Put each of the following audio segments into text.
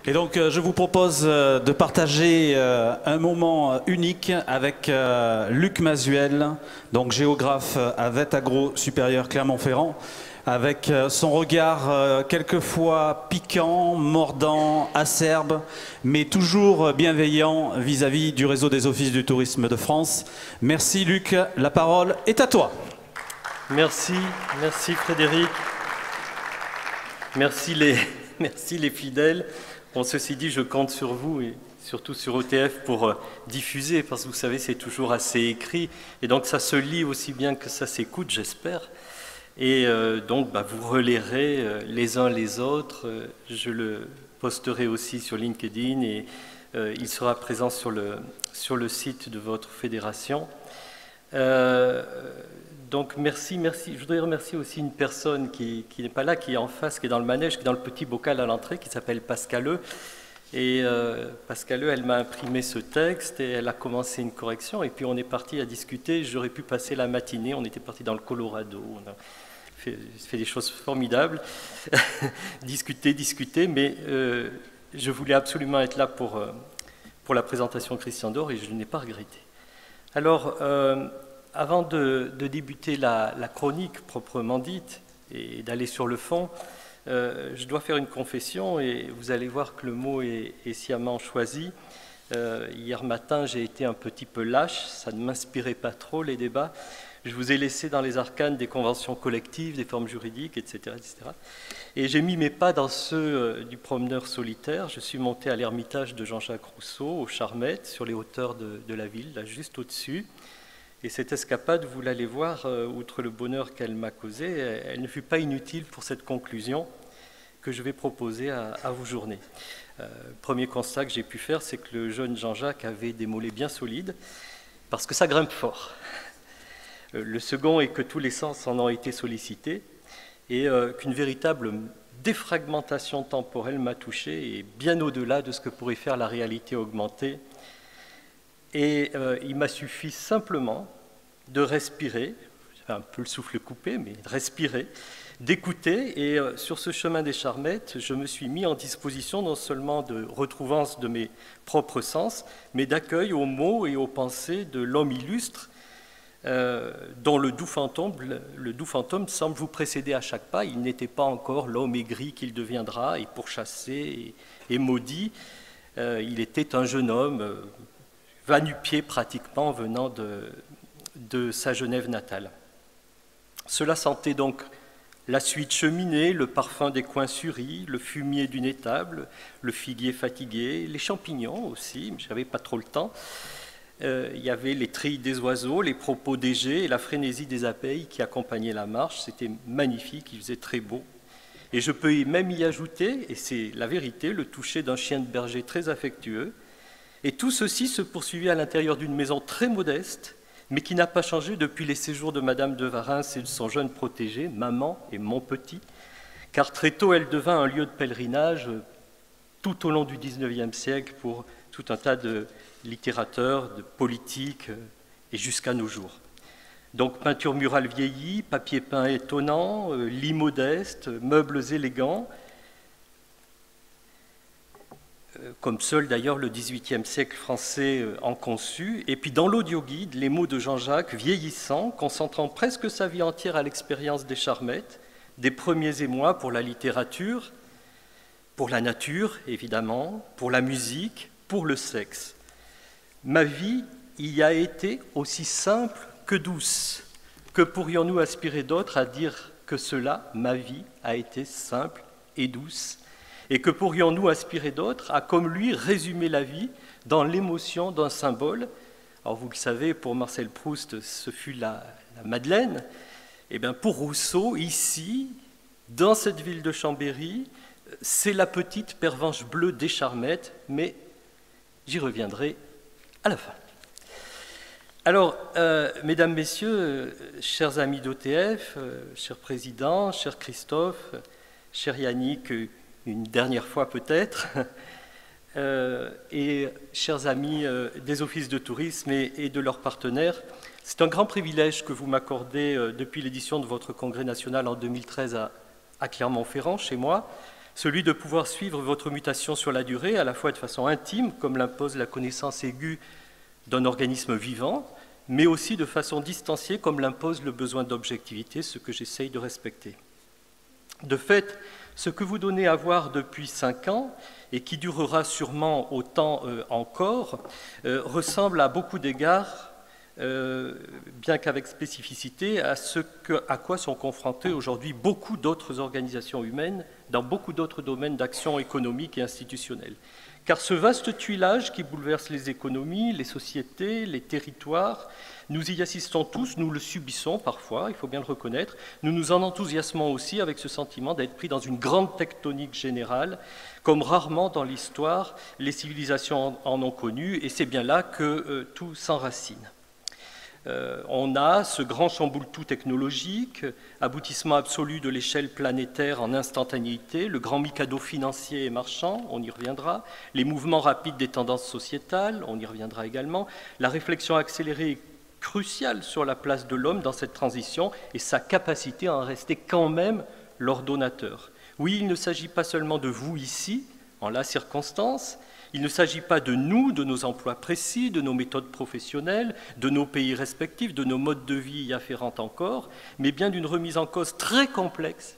Et donc, je vous propose de partager un moment unique avec Luc Mazuel, donc géographe à Vet-Agro supérieur Clermont-Ferrand, avec son regard quelquefois piquant, mordant, acerbe, mais toujours bienveillant vis-à-vis du réseau des offices du tourisme de France. Merci Luc, la parole est à toi. Merci Frédéric. Merci les fidèles. Bon, ceci dit, je compte sur vous et surtout sur OTF pour diffuser, parce que vous savez, c'est toujours assez écrit, et donc ça se lit aussi bien que ça s'écoute, j'espère. Et donc, vous relayerez les uns les autres. Je le posterai aussi sur LinkedIn et il sera présent sur le site de votre fédération. Donc merci. Je voudrais remercier aussi une personne qui n'est pas là, qui est en face, qui est dans le manège, qui est dans le petit bocal à l'entrée, qui s'appelle Pascaleux. Et Pascaleux, elle m'a imprimé ce texte et elle a commencé une correction. Et puis on est parti à discuter. J'aurais pu passer la matinée. On était parti dans le Colorado. On a fait des choses formidables. discuter. Mais je voulais absolument être là pour la présentation de Christian Dior et je n'ai pas regretté. Alors, avant de débuter la chronique proprement dite et d'aller sur le fond, je dois faire une confession et vous allez voir que le mot est sciemment choisi. Hier matin, j'ai été un petit peu lâche, ça ne m'inspirait pas trop les débats. Je vous ai laissé dans les arcanes des conventions collectives, des formes juridiques, etc. Et j'ai mis mes pas dans ceux du promeneur solitaire. Je suis monté à l'ermitage de Jean-Jacques Rousseau, aux Charmettes, sur les hauteurs de la ville, là juste au-dessus. Et cette escapade, vous l'allez voir, outre le bonheur qu'elle m'a causé, elle ne fut pas inutile pour cette conclusion que je vais proposer à vos journées. Premier constat que j'ai pu faire, c'est que le jeune Jean-Jacques avait des mollets bien solides, parce que ça grimpe fort. Le second est que tous les sens en ont été sollicités, et qu'une véritable défragmentation temporelle m'a touché, et bien au-delà de ce que pourrait faire la réalité augmentée. Et il m'a suffi simplement de respirer, un peu le souffle coupé, mais de respirer, d'écouter. Et sur ce chemin des Charmettes, je me suis mis en disposition non seulement de retrouvance de mes propres sens, mais d'accueil aux mots et aux pensées de l'homme illustre, dont le doux fantôme semble vous précéder à chaque pas. Il n'était pas encore l'homme aigri qu'il deviendra, et pourchassé et maudit. Il était un jeune homme va-nu-pied pratiquement venant de sa Genève natale. Cela sentait donc la suite cheminée, le parfum des coins suris, le fumier d'une étable, le figuier fatigué, les champignons aussi, mais je n'avais pas trop le temps. Il y avait les trilles des oiseaux, les propos des geais et la frénésie des abeilles qui accompagnaient la marche. C'était magnifique, il faisait très beau. Et je peux même y ajouter, et c'est la vérité, le toucher d'un chien de berger très affectueux. Et tout ceci se poursuivit à l'intérieur d'une maison très modeste, mais qui n'a pas changé depuis les séjours de Madame de Warens et de son jeune protégé, maman et mon petit, car très tôt elle devint un lieu de pèlerinage tout au long du XIXe siècle pour tout un tas de littérateurs, de politiques et jusqu'à nos jours. Donc peinture murale vieillie, papier peint étonnant, lits modestes, meubles élégants, comme seul d'ailleurs le XVIIIe siècle français en conçut. Et puis dans l'audioguide, les mots de Jean-Jacques vieillissant, concentrant presque sa vie entière à l'expérience des Charmettes, des premiers émois pour la littérature, pour la nature évidemment, pour la musique, pour le sexe. Ma vie y a été aussi simple que douce. Que pourrions-nous aspirer d'autre à dire que cela, ma vie, a été simple et douce? Et que pourrions-nous aspirer d'autre à, comme lui, résumer la vie dans l'émotion d'un symbole? Alors vous le savez, pour Marcel Proust, ce fut la Madeleine. Et bien pour Rousseau, ici, dans cette ville de Chambéry, c'est la petite pervenche bleue des Charmettes, mais j'y reviendrai à la fin. Alors, mesdames, messieurs, chers amis d'OTF, cher président, cher Christophe, cher Yannick, une dernière fois peut-être, et chers amis des offices de tourisme et de leurs partenaires, c'est un grand privilège que vous m'accordez depuis l'édition de votre congrès national en 2013 à Clermont-Ferrand, chez moi, celui de pouvoir suivre votre mutation sur la durée, à la fois de façon intime, comme l'impose la connaissance aiguë d'un organisme vivant, mais aussi de façon distanciée, comme l'impose le besoin d'objectivité, ce que j'essaye de respecter. De fait, ce que vous donnez à voir depuis 5 ans, et qui durera sûrement autant encore, ressemble à beaucoup d'égards, bien qu'avec spécificité, à quoi sont confrontées aujourd'hui beaucoup d'autres organisations humaines dans beaucoup d'autres domaines d'action économique et institutionnelle. Car ce vaste tuilage qui bouleverse les économies, les sociétés, les territoires, nous y assistons tous, nous le subissons parfois, il faut bien le reconnaître, nous nous en enthousiasmons aussi avec ce sentiment d'être pris dans une grande tectonique générale, comme rarement dans l'histoire les civilisations en ont connu, et c'est bien là que tout s'enracine. On a ce grand chamboule-tout technologique, aboutissement absolu de l'échelle planétaire en instantanéité, le grand mikado financier et marchand, on y reviendra, les mouvements rapides des tendances sociétales, on y reviendra également, la réflexion accélérée et cruciale sur la place de l'homme dans cette transition et sa capacité à en rester quand même l'ordonnateur. Oui, il ne s'agit pas seulement de vous ici, en la circonstance. Il ne s'agit pas de nous, de nos emplois précis, de nos méthodes professionnelles, de nos pays respectifs, de nos modes de vie y afférents encore, mais bien d'une remise en cause très complexe,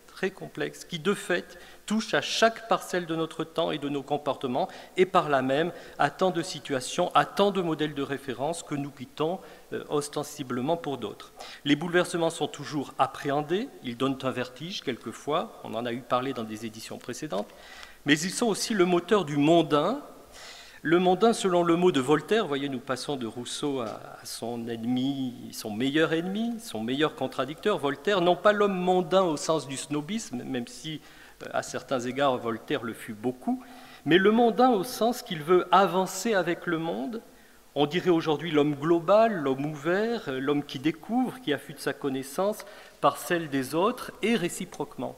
qui de fait touche à chaque parcelle de notre temps et de nos comportements, et par là même à tant de situations, à tant de modèles de référence que nous quittons ostensiblement pour d'autres. Les bouleversements sont toujours appréhendés, ils donnent un vertige quelquefois, on en a eu parlé dans des éditions précédentes, mais ils sont aussi le moteur du mondain. Le mondain, selon le mot de Voltaire, vous voyez, nous passons de Rousseau à son ennemi, son meilleur contradicteur, Voltaire, non pas l'homme mondain au sens du snobisme, même si à certains égards Voltaire le fut beaucoup, mais le mondain au sens qu'il veut avancer avec le monde. On dirait aujourd'hui l'homme global, l'homme ouvert, l'homme qui découvre, qui affûte sa connaissance par celle des autres et réciproquement.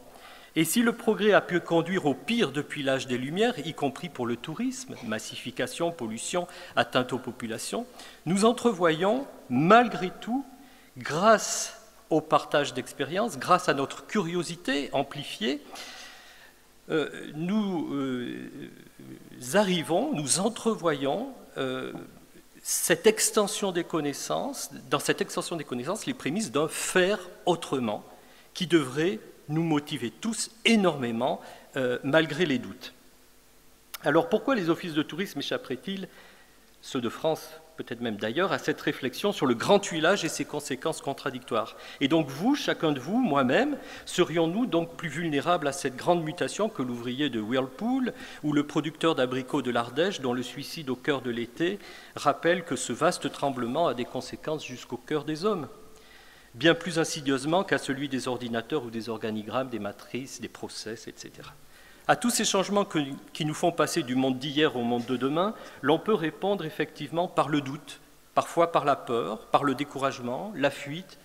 Et si le progrès a pu conduire au pire depuis l'âge des Lumières, y compris pour le tourisme, massification, pollution, atteinte aux populations, nous entrevoyons malgré tout, grâce au partage d'expériences, grâce à notre curiosité amplifiée, nous entrevoyons cette extension des connaissances, dans cette extension des connaissances, les prémices d'un faire autrement qui devrait nous motiver tous énormément, malgré les doutes. Alors pourquoi les offices de tourisme échapperaient-ils, ceux de France, peut-être même d'ailleurs, à cette réflexion sur le grand tuilage et ses conséquences contradictoires? Et donc vous, chacun de vous, moi-même, serions-nous donc plus vulnérables à cette grande mutation que l'ouvrier de Whirlpool ou le producteur d'abricots de l'Ardèche, dont le suicide au cœur de l'été rappelle que ce vaste tremblement a des conséquences jusqu'au cœur des hommes, bien plus insidieusement qu'à celui des ordinateurs ou des organigrammes, des matrices, des process, etc. À tous ces changements qui nous font passer du monde d'hier au monde de demain, l'on peut répondre effectivement par le doute, parfois par la peur, par le découragement, la fuite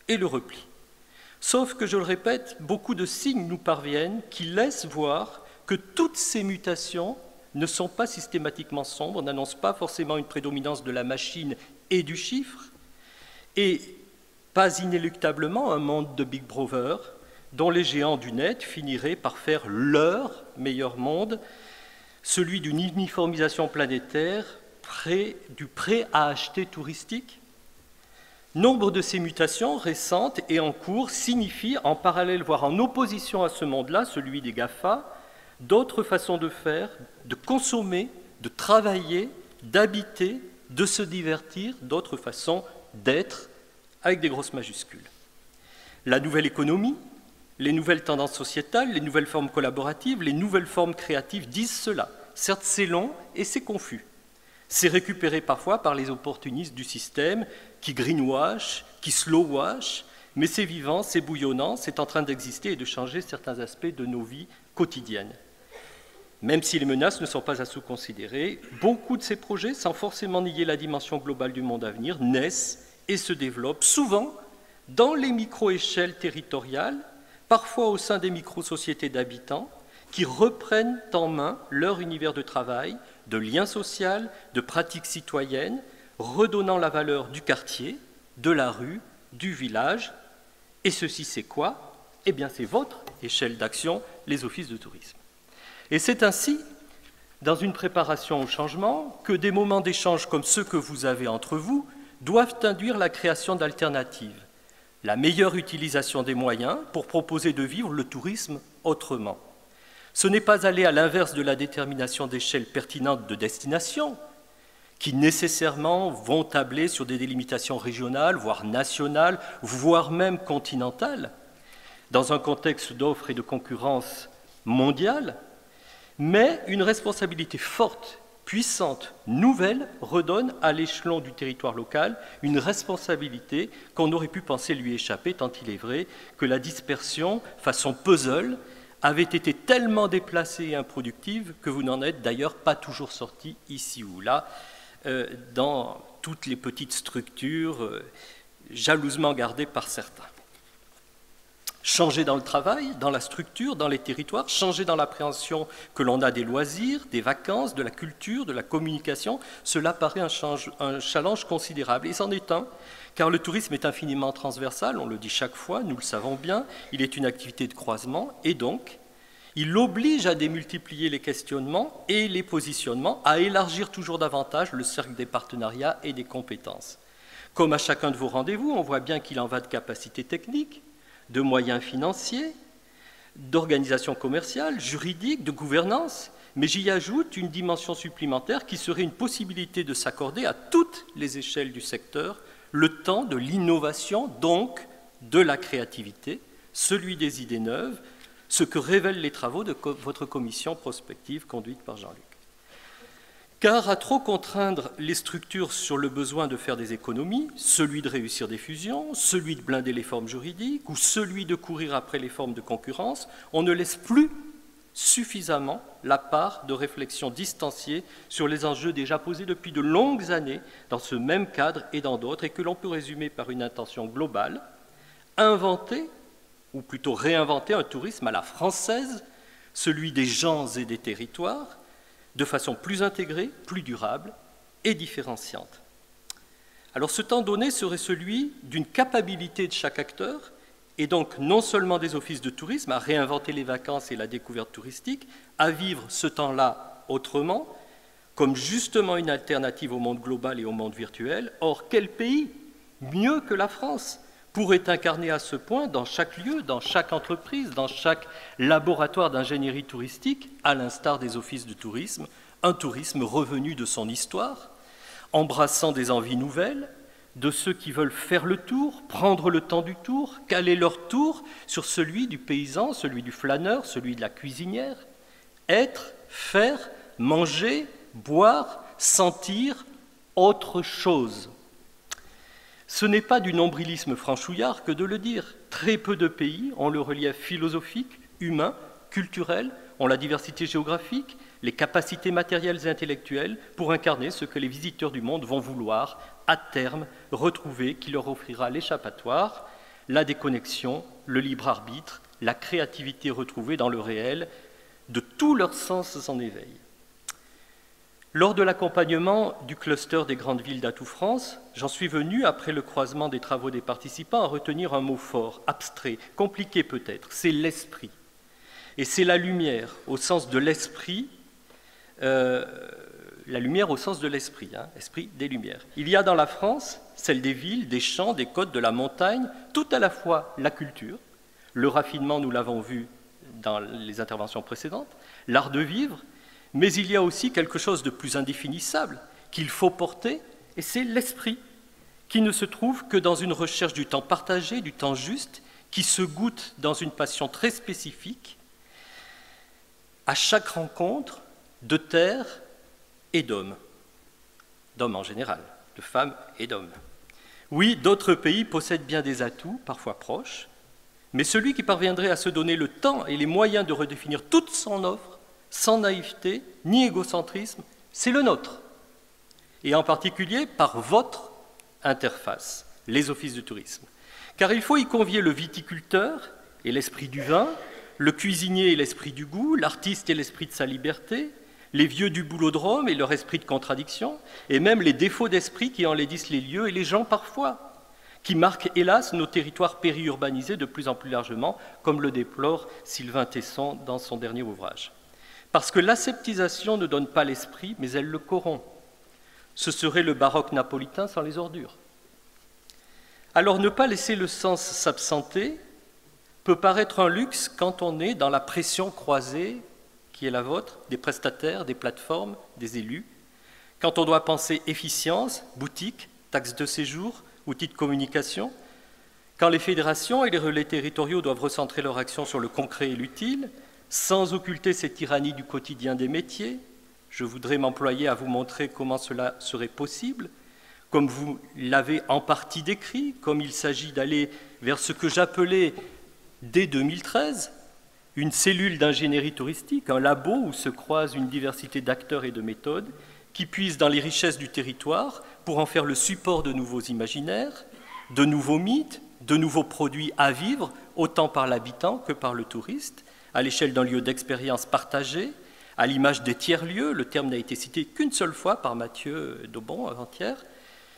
et le repli. Sauf que, je le répète, beaucoup de signes nous parviennent qui laissent voir que toutes ces mutations ne sont pas systématiquement sombres, n'annoncent pas forcément une prédominance de la machine et du chiffre, et pas inéluctablement un monde de Big Brother dont les géants du net finiraient par faire leur meilleur monde, celui d'une uniformisation planétaire, du prêt à acheter touristique. Nombre de ces mutations récentes et en cours signifient, en parallèle, voire en opposition à ce monde-là, celui des GAFA, d'autres façons de faire, de consommer, de travailler, d'habiter, de se divertir, d'autres façons d'être, avec des grosses majuscules. La nouvelle économie, les nouvelles tendances sociétales, les nouvelles formes collaboratives, les nouvelles formes créatives disent cela. Certes, c'est long et c'est confus. C'est récupéré parfois par les opportunistes du système qui greenwash, qui slowwash, mais c'est vivant, c'est bouillonnant, c'est en train d'exister et de changer certains aspects de nos vies quotidiennes. Même si les menaces ne sont pas à sous-considérer, beaucoup de ces projets, sans forcément nier la dimension globale du monde à venir, naissent et se développent souvent dans les micro-échelles territoriales, parfois au sein des micro-sociétés d'habitants, qui reprennent en main leur univers de travail, de lien social, de pratiques citoyennes, redonnant la valeur du quartier, de la rue, du village. Et ceci, c'est quoi? Eh bien, c'est votre échelle d'action, les offices de tourisme. Et c'est ainsi, dans une préparation au changement, que des moments d'échange comme ceux que vous avez entre vous doivent induire la création d'alternatives, la meilleure utilisation des moyens pour proposer de vivre le tourisme autrement. Ce n'est pas aller à l'inverse de la détermination d'échelles pertinentes de destination, qui nécessairement vont tabler sur des délimitations régionales, voire nationales, voire même continentales, dans un contexte d'offres et de concurrence mondiale, mais une responsabilité forte, puissante, nouvelle, redonne à l'échelon du territoire local une responsabilité qu'on aurait pu penser lui échapper, tant il est vrai que la dispersion, façon puzzle, avait été tellement déplacée et improductive que vous n'en êtes d'ailleurs pas toujours sorti ici ou là, dans toutes les petites structures jalousement gardées par certains. Changer dans le travail, dans la structure, dans les territoires, changer dans l'appréhension que l'on a des loisirs, des vacances, de la culture, de la communication, cela paraît un challenge considérable. Et c'en est un, car le tourisme est infiniment transversal, on le dit chaque fois, nous le savons bien, il est une activité de croisement, et donc il oblige à démultiplier les questionnements et les positionnements, à élargir toujours davantage le cercle des partenariats et des compétences. Comme à chacun de vos rendez-vous, on voit bien qu'il en va de capacités techniques, de moyens financiers, d'organisation commerciale, juridique, de gouvernance, mais j'y ajoute une dimension supplémentaire qui serait une possibilité de s'accorder à toutes les échelles du secteur le temps de l'innovation, donc de la créativité, celui des idées neuves, ce que révèlent les travaux de votre commission prospective conduite par Jean-Luc. Car à trop contraindre les structures sur le besoin de faire des économies, celui de réussir des fusions, celui de blinder les formes juridiques ou celui de courir après les formes de concurrence, on ne laisse plus suffisamment la part de réflexion distanciée sur les enjeux déjà posés depuis de longues années dans ce même cadre et dans d'autres, et que l'on peut résumer par une intention globale, inventer, ou plutôt réinventer un tourisme à la française, celui des gens et des territoires, de façon plus intégrée, plus durable et différenciante. Alors ce temps donné serait celui d'une capacité de chaque acteur, et donc non seulement des offices de tourisme, à réinventer les vacances et la découverte touristique, à vivre ce temps-là autrement, comme justement une alternative au monde global et au monde virtuel. Or, quel pays, mieux que la France, pourrait incarner à ce point, dans chaque lieu, dans chaque entreprise, dans chaque laboratoire d'ingénierie touristique, à l'instar des offices de tourisme, un tourisme revenu de son histoire, embrassant des envies nouvelles, de ceux qui veulent faire le tour, prendre le temps du tour, caler leur tour sur celui du paysan, celui du flâneur, celui de la cuisinière, être, faire, manger, boire, sentir autre chose. Ce n'est pas du nombrilisme franchouillard que de le dire. Très peu de pays ont le relief philosophique, humain, culturel, ont la diversité géographique, les capacités matérielles et intellectuelles pour incarner ce que les visiteurs du monde vont vouloir, à terme, retrouver, qui leur offrira l'échappatoire, la déconnexion, le libre arbitre, la créativité retrouvée dans le réel, de tous leurs sens en éveil. Lors de l'accompagnement du cluster des grandes villes d'Atout France, j'en suis venu, après le croisement des travaux des participants, à retenir un mot fort, abstrait, compliqué peut-être, c'est l'esprit. Et c'est la lumière, au sens de l'esprit, la lumière au sens de l'esprit, esprit des lumières. Il y a dans la France, celle des villes, des champs, des côtes, de la montagne, tout à la fois la culture, le raffinement, nous l'avons vu dans les interventions précédentes, l'art de vivre, mais il y a aussi quelque chose de plus indéfinissable qu'il faut porter, et c'est l'esprit, qui ne se trouve que dans une recherche du temps partagé, du temps juste, qui se goûte dans une passion très spécifique, à chaque rencontre de terre et d'hommes en général, de femmes et d'hommes. Oui, d'autres pays possèdent bien des atouts, parfois proches, mais celui qui parviendrait à se donner le temps et les moyens de redéfinir toute son offre, sans naïveté ni égocentrisme, c'est le nôtre. Et en particulier par votre interface, les offices de tourisme. Car il faut y convier le viticulteur et l'esprit du vin, le cuisinier et l'esprit du goût, l'artiste et l'esprit de sa liberté, les vieux du boulodrome et leur esprit de contradiction, et même les défauts d'esprit qui enlaidissent les lieux et les gens parfois, qui marquent hélas nos territoires périurbanisés de plus en plus largement, comme le déplore Sylvain Tesson dans son dernier ouvrage. Parce que l'aseptisation ne donne pas l'esprit, mais elle le corrompt. Ce serait le baroque napolitain sans les ordures. Alors ne pas laisser le sens s'absenter peut paraître un luxe quand on est dans la pression croisée qui est la vôtre, des prestataires, des plateformes, des élus, quand on doit penser efficience, boutique, taxes de séjour, outils de communication, quand les fédérations et les relais territoriaux doivent recentrer leur action sur le concret et l'utile, sans occulter cette tyrannie du quotidien des métiers. Je voudrais m'employer à vous montrer comment cela serait possible, comme vous l'avez en partie décrit, comme il s'agit d'aller vers ce que j'appelais, dès 2013, une cellule d'ingénierie touristique, un labo où se croisent une diversité d'acteurs et de méthodes qui puisent dans les richesses du territoire pour en faire le support de nouveaux imaginaires, de nouveaux mythes, de nouveaux produits à vivre, autant par l'habitant que par le touriste, à l'échelle d'un lieu d'expérience partagé, à l'image des tiers-lieux, le terme n'a été cité qu'une seule fois par Mathieu Daubon avant-hier,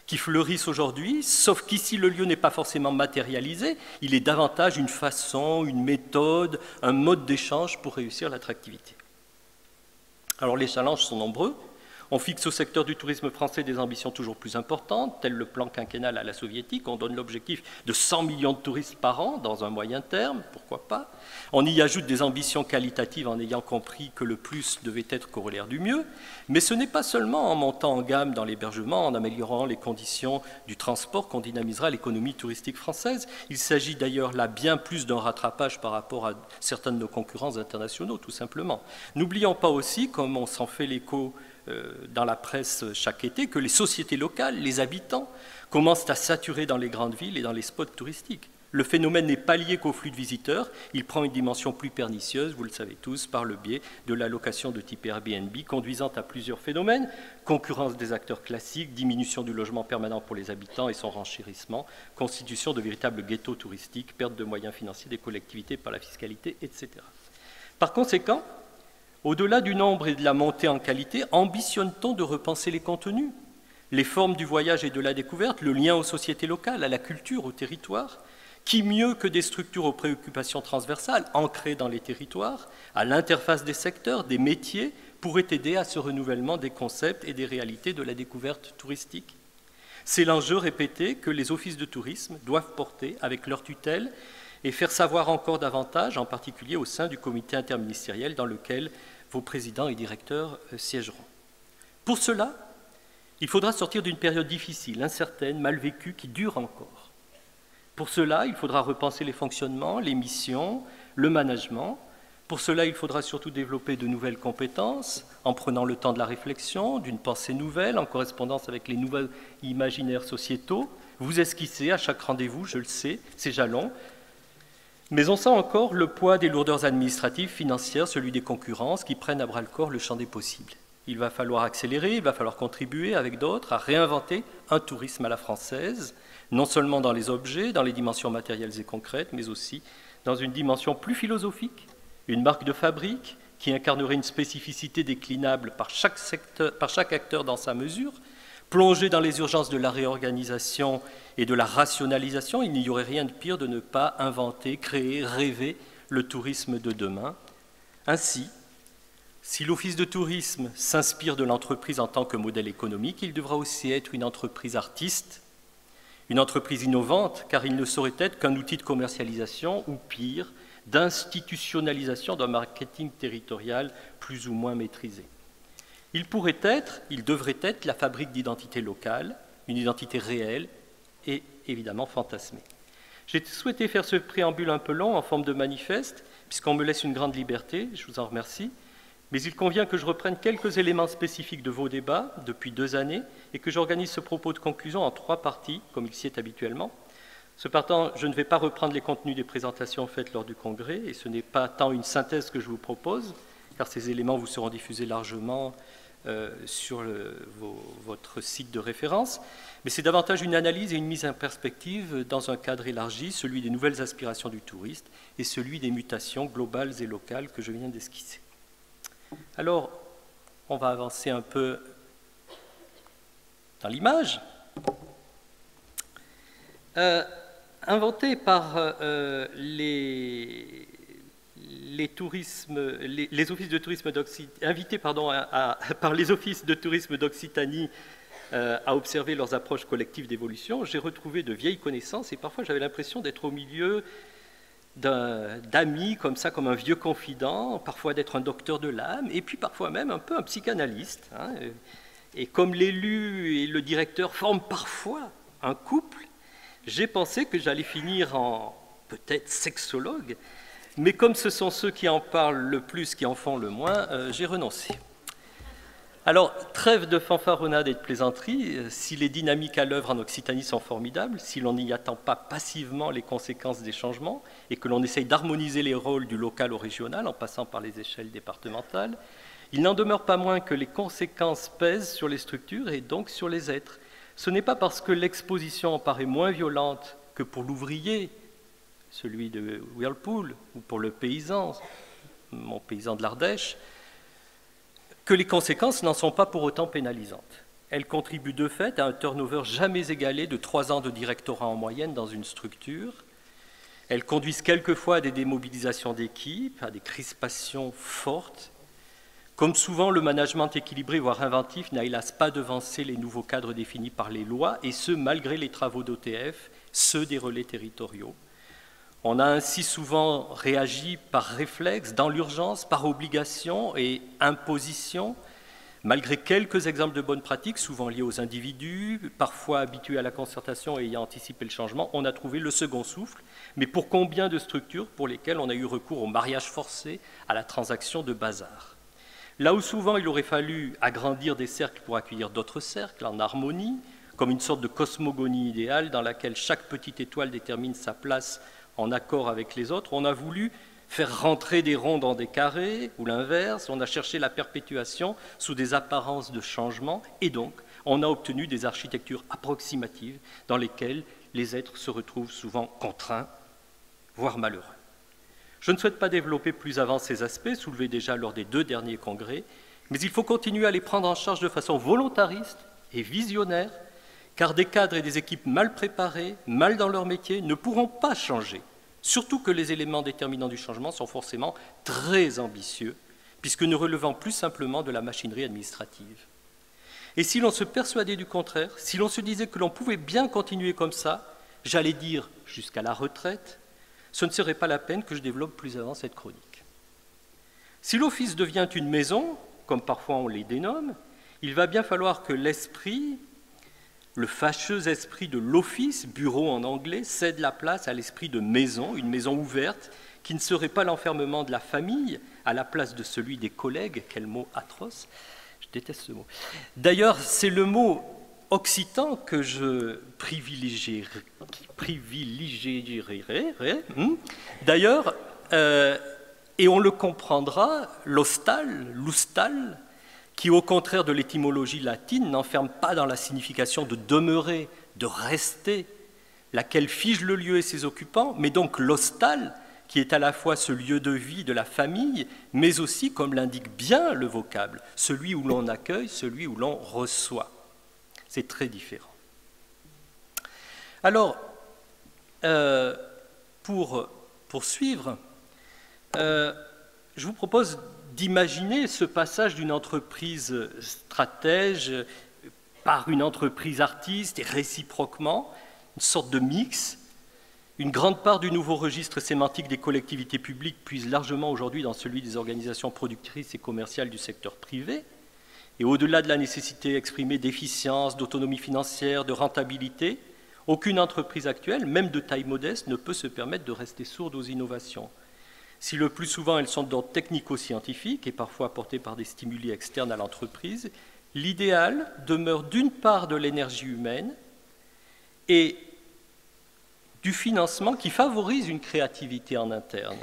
qui fleurissent aujourd'hui, sauf qu'ici le lieu n'est pas forcément matérialisé, il est davantage une façon, une méthode, un mode d'échange pour réussir l'attractivité. Alors les challenges sont nombreux. On fixe au secteur du tourisme français des ambitions toujours plus importantes, tel le plan quinquennal à la soviétique. On donne l'objectif de 100 millions de touristes par an dans un moyen terme, pourquoi pas. On y ajoute des ambitions qualitatives en ayant compris que le plus devait être corollaire du mieux. Mais ce n'est pas seulement en montant en gamme dans l'hébergement, en améliorant les conditions du transport qu'on dynamisera l'économie touristique française. Il s'agit d'ailleurs là bien plus d'un rattrapage par rapport à certains de nos concurrents internationaux, tout simplement. N'oublions pas aussi, comme on s'en fait l'écho dans la presse chaque été, que les sociétés locales, les habitants, commencent à saturer dans les grandes villes et dans les spots touristiques. Le phénomène n'est pas lié qu'au flux de visiteurs, il prend une dimension plus pernicieuse, vous le savez tous, par le biais de la location de type Airbnb, conduisant à plusieurs phénomènes: concurrence des acteurs classiques, diminution du logement permanent pour les habitants et son renchérissement, constitution de véritables ghettos touristiques, perte de moyens financiers des collectivités par la fiscalité, etc. Par conséquent, au-delà du nombre et de la montée en qualité, ambitionne-t-on de repenser les contenus, les formes du voyage et de la découverte, le lien aux sociétés locales, à la culture, au territoire? Qui mieux que des structures aux préoccupations transversales, ancrées dans les territoires, à l'interface des secteurs, des métiers, pourrait aider à ce renouvellement des concepts et des réalités de la découverte touristique? C'est l'enjeu répété que les offices de tourisme doivent porter avec leur tutelle et faire savoir encore davantage, en particulier au sein du comité interministériel dans lequel vos présidents et directeurs siégeront. Pour cela, il faudra sortir d'une période difficile, incertaine, mal vécue, qui dure encore. Pour cela, il faudra repenser les fonctionnements, les missions, le management. Pour cela, il faudra surtout développer de nouvelles compétences, en prenant le temps de la réflexion, d'une pensée nouvelle, en correspondance avec les nouveaux imaginaires sociétaux. Vous esquissez à chaque rendez-vous, je le sais, ces jalons. Mais on sent encore le poids des lourdeurs administratives, financières, celui des concurrences qui prennent à bras-le-corps le champ des possibles. Il va falloir accélérer, il va falloir contribuer avec d'autres à réinventer un tourisme à la française, non seulement dans les objets, dans les dimensions matérielles et concrètes, mais aussi dans une dimension plus philosophique, une marque de fabrique qui incarnerait une spécificité déclinable par chaque acteur dans sa mesure. Plongé dans les urgences de la réorganisation et de la rationalisation, il n'y aurait rien de pire de ne pas inventer, créer, rêver le tourisme de demain. Ainsi, si l'Office de tourisme s'inspire de l'entreprise en tant que modèle économique, il devra aussi être une entreprise artiste, une entreprise innovante, car il ne saurait être qu'un outil de commercialisation ou pire, d'institutionnalisation d'un marketing territorial plus ou moins maîtrisé. Il pourrait être, il devrait être la fabrique d'identité locale, une identité réelle et évidemment fantasmée. J'ai souhaité faire ce préambule un peu long en forme de manifeste, puisqu'on me laisse une grande liberté, je vous en remercie, mais il convient que je reprenne quelques éléments spécifiques de vos débats depuis 2 années et que j'organise ce propos de conclusion en 3 parties, comme il s'y est habituellement. Cependant, je ne vais pas reprendre les contenus des présentations faites lors du congrès, et ce n'est pas tant une synthèse que je vous propose, car ces éléments vous seront diffusés largement sur votre site de référence, mais c'est davantage une analyse et une mise en perspective dans un cadre élargi, celui des nouvelles aspirations du touriste et celui des mutations globales et locales que je viens d'esquisser. Alors, on va avancer un peu dans l'image. Inventé par les les offices de tourisme invités par les offices de tourisme d'Occitanie à observer leurs approches collectives d'évolution, j'ai retrouvé de vieilles connaissances et parfois j'avais l'impression d'être au milieu d'amis comme ça, comme un vieux confident, parfois d'être un docteur de l'âme et puis parfois même un peu un psychanalyste. Hein. Et comme l'élu et le directeur forment parfois un couple, j'ai pensé que j'allais finir en peut-être sexologue, mais comme ce sont ceux qui en parlent le plus qui en font le moins, j'ai renoncé. Alors, trêve de fanfaronnade et de plaisanterie, si les dynamiques à l'œuvre en Occitanie sont formidables, si l'on n'y attend pas passivement les conséquences des changements et que l'on essaye d'harmoniser les rôles du local au régional en passant par les échelles départementales, il n'en demeure pas moins que les conséquences pèsent sur les structures et donc sur les êtres. Ce n'est pas parce que l'exposition en paraît moins violente que pour l'ouvrier, celui de Whirlpool, ou pour le paysan, mon paysan de l'Ardèche, que les conséquences n'en sont pas pour autant pénalisantes. Elles contribuent de fait à un turnover jamais égalé de 3 ans de directorat en moyenne dans une structure. Elles conduisent quelquefois à des démobilisations d'équipes, à des crispations fortes. Comme souvent, le management équilibré, voire inventif, n'a hélas pas devancé les nouveaux cadres définis par les lois, et ce, malgré les travaux d'OTF, ceux des relais territoriaux. On a ainsi souvent réagi par réflexe, dans l'urgence, par obligation et imposition, malgré quelques exemples de bonnes pratiques, souvent liés aux individus, parfois habitués à la concertation et ayant anticipé le changement, on a trouvé le second souffle. Mais pour combien de structures pour lesquelles on a eu recours au mariage forcé, à la transaction de bazar? Là où souvent il aurait fallu agrandir des cercles pour accueillir d'autres cercles, en harmonie, comme une sorte de cosmogonie idéale dans laquelle chaque petite étoile détermine sa place en accord avec les autres, on a voulu faire rentrer des ronds dans des carrés, ou l'inverse, on a cherché la perpétuation sous des apparences de changement, et donc on a obtenu des architectures approximatives dans lesquelles les êtres se retrouvent souvent contraints, voire malheureux. Je ne souhaite pas développer plus avant ces aspects, soulevés déjà lors des 2 derniers congrès, mais il faut continuer à les prendre en charge de façon volontariste et visionnaire, car des cadres et des équipes mal préparées, mal dans leur métier, ne pourront pas changer. Surtout que les éléments déterminants du changement sont forcément très ambitieux, puisque ne relevant plus simplement de la machinerie administrative. Et si l'on se persuadait du contraire, si l'on se disait que l'on pouvait bien continuer comme ça, j'allais dire jusqu'à la retraite, ce ne serait pas la peine que je développe plus avant cette chronique. Si l'office devient une maison, comme parfois on les dénomme, il va bien falloir que l'esprit, le fâcheux esprit de l'office, bureau en anglais, cède la place à l'esprit de maison, une maison ouverte, qui ne serait pas l'enfermement de la famille à la place de celui des collègues. Quel mot atroce, je déteste ce mot. D'ailleurs, c'est le mot occitan que je privilégierais. D'ailleurs, et on le comprendra, l'ustal, qui, au contraire de l'étymologie latine, n'enferme pas dans la signification de demeurer, de rester, laquelle fige le lieu et ses occupants, mais donc l'hostal, qui est à la fois ce lieu de vie de la famille, mais aussi, comme l'indique bien le vocable, celui où l'on accueille, celui où l'on reçoit. C'est très différent. Alors, pour poursuivre, je vous propose d'imaginer ce passage d'une entreprise stratège par une entreprise artiste et réciproquement, une sorte de mix. Une grande part du nouveau registre sémantique des collectivités publiques puise largement aujourd'hui dans celui des organisations productrices et commerciales du secteur privé. Et au-delà de la nécessité exprimée d'efficience, d'autonomie financière, de rentabilité, aucune entreprise actuelle, même de taille modeste, ne peut se permettre de rester sourde aux innovations. Si le plus souvent elles sont d'ordre technico-scientifique et parfois portées par des stimuli externes à l'entreprise, l'idéal demeure d'une part de l'énergie humaine et du financement qui favorise une créativité en interne.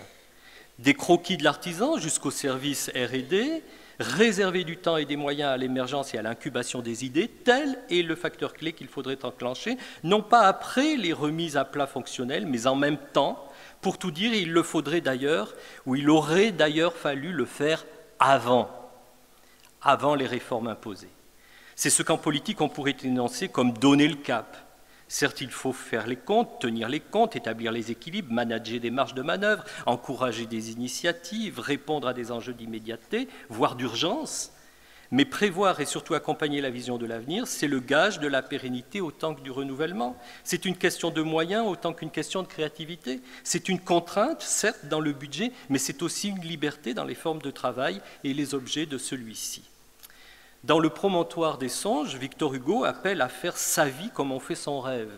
Des croquis de l'artisan jusqu'au service R&D, réserver du temps et des moyens à l'émergence et à l'incubation des idées, tel est le facteur clé qu'il faudrait enclencher, non pas après les remises à plat fonctionnelles, mais en même temps. Pour tout dire, il le faudrait d'ailleurs, ou il aurait d'ailleurs fallu le faire avant les réformes imposées. C'est ce qu'en politique on pourrait énoncer comme donner le cap, Certes, il faut faire les comptes, tenir les comptes, établir les équilibres, manager des marges de manœuvre, encourager des initiatives, répondre à des enjeux d'immédiateté, voire d'urgence. Mais prévoir et surtout accompagner la vision de l'avenir, c'est le gage de la pérennité autant que du renouvellement. C'est une question de moyens autant qu'une question de créativité. C'est une contrainte, certes, dans le budget, mais c'est aussi une liberté dans les formes de travail et les objets de celui-ci. Dans le promontoire des songes, Victor Hugo appelle à faire sa vie comme on fait son rêve